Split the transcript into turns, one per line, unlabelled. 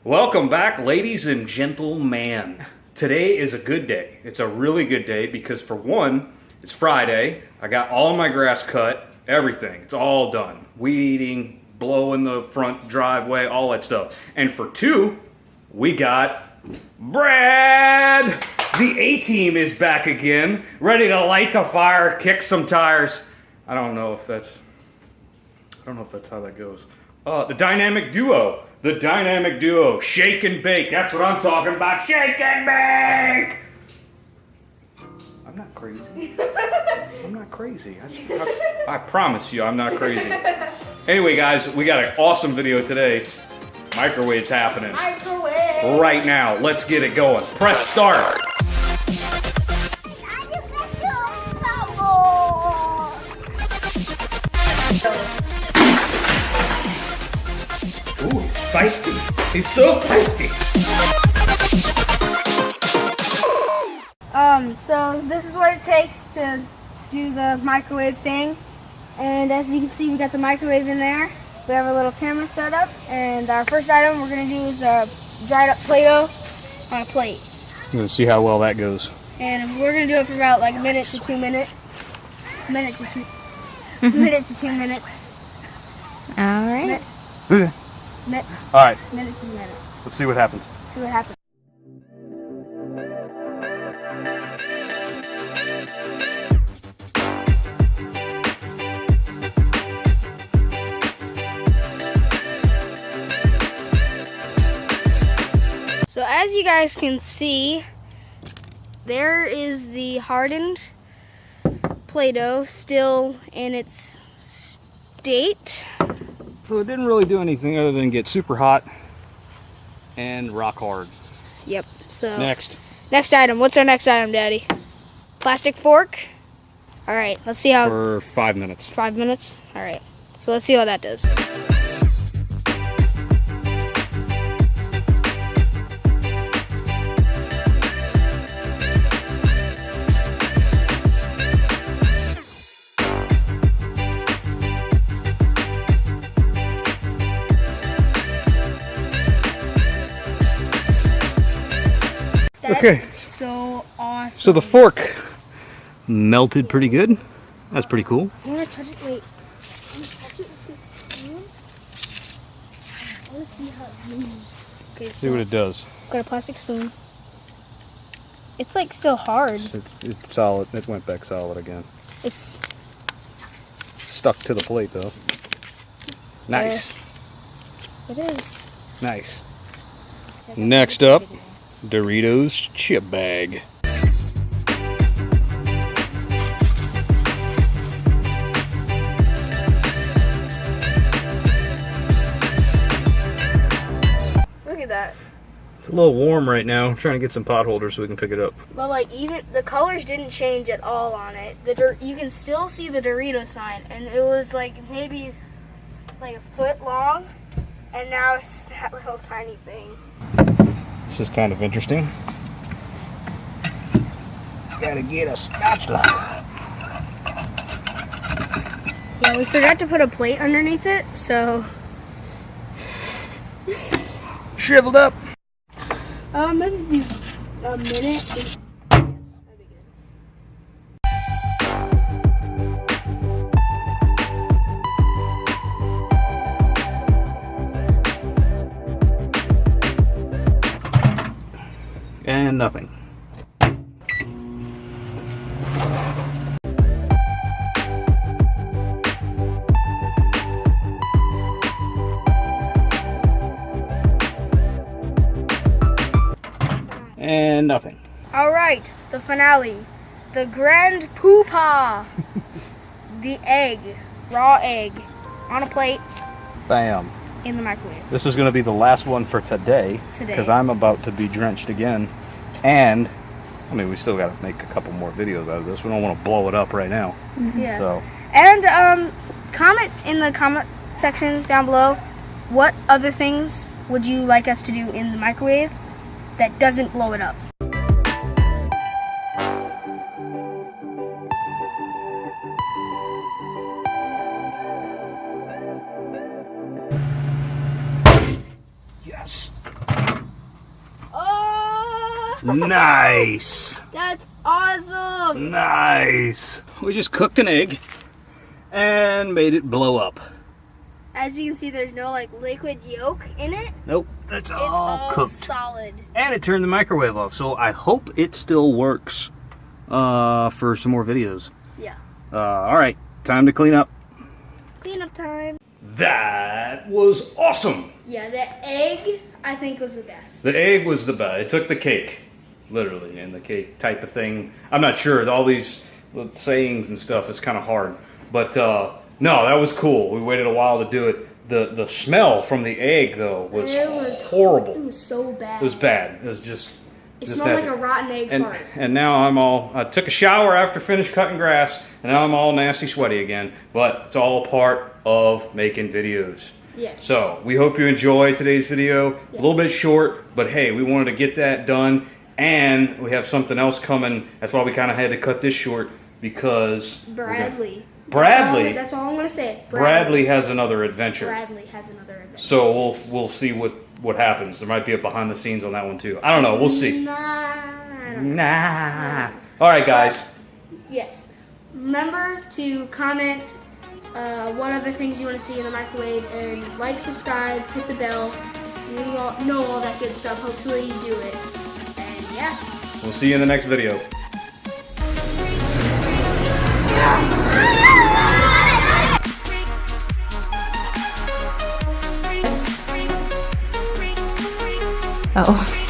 Welcome back, ladies and gentlemen. Today is a good day. It's a really good day because, for one, it's Friday. I got all my grass cut, everything. It's all done. Weed eating, blowing the front driveway, all that stuff. And for two, we got Brad. The A-team is back again, ready to light the fire, kick some tires. I don't know if that's how that goes. The dynamic duo. The dynamic duo. Shake and bake. That's what I'm talking about. Shake and bake! I'm not crazy. I'm not crazy. I promise you I'm not crazy. Anyway, guys, we got an awesome video today. Microwave's happening.
Microwave!
Right now. Let's get it going. Press start. Ooh, he's feisty. He's so feisty.
So this is what it takes to do the microwave thing. And as you can see, we got the microwave in there. We have a little camera set up. And our first item we're gonna do is dried up Play-Doh on a plate.
I'm gonna see how well that goes.
And we're gonna do it for about like a minute to 2 minutes. Minute to 2 minutes.
All right.
All right,
Minutes to minutes.
let's see what happens.
See what happens. So as you guys can see, there is the hardened Play-Doh still in its state.
So it didn't really do anything other than get super hot and rock hard.
Yep. So
Next.
next item. What's our next item, Daddy? Plastic fork. All right. Let's see how.
For 5 minutes.
5 minutes. All right. So let's see how that does.
Okay.
That's so awesome.
So the fork melted pretty good. That's pretty cool.
You want to touch it? Wait. You want to touch it with this spoon? I want to see how it moves. Okay,
See what it does.
got a plastic spoon. It's like still hard.
It's solid. It went back solid again.
It's
Stuck to the plate though. Nice.
It is.
Nice. Next up, Doritos chip bag.
Look at that.
It's a little warm right now. I'm trying to get some pot holders so we can pick it up.
But like even the colors didn't change at all on it. You can still see the Dorito sign, and it was like maybe like a foot long, and now it's that little tiny thing.
This is kind of interesting. Gotta get a spatula.
Yeah, we forgot to put a plate underneath it, so
Shriveled up.
I'm gonna do a minute.
And nothing. And nothing.
All right, the finale, the grand poopah, the egg, raw egg, on a plate
Bam.
in the microwave.
This is going to be the last one for today. Because I'm about to be drenched again. And, I mean, we still got to make a couple more videos out of this. We don't want to blow it up right now.
Yeah.
So,
And comment in the comment section down below, what other things would you like us to do in the microwave that doesn't blow it up?
yes. Nice.
That's awesome.
Nice. We just cooked an egg and made it blow up.
As you can see, there's no like liquid yolk in it.
Nope, it's
It's all
cooked.
solid.
And it turned the microwave off, so I hope it still works for some more videos.
Yeah.
All right, time to clean up.
Cleanup time.
That was awesome.
Yeah, the egg I think was the best.
The egg was the best. It took the cake, literally, and the cake type of thing. I'm not sure. All these sayings and stuff is kind of hard. But no, that was cool. We waited a while to do it. The smell from the egg, though, was horrible.
It was so bad.
It was bad. It was just...
It
just
smelled like
nasty.
a rotten egg fart.
And now I took a shower after finished cutting grass, and now I'm all nasty sweaty again. But it's all a part of making videos.
Yes.
So we hope you enjoyed today's video. A little bit short, but hey, we wanted to get that done, and we have something else coming. That's why we kind of had to cut this short, because
Bradley.
Bradley.
That's all I'm gonna say.
Bradley has another adventure.
Bradley has another adventure.
So we'll see what happens. There might be a behind the scenes on that one too. I don't know. We'll see.
Nah. I don't know.
Nah. All right, guys.
Yes. Remember to comment what other things you want to see in the microwave, and like, subscribe, hit the bell. You know all that good stuff. Hopefully you do it. And yeah.
We'll see you in the next video.
Oh.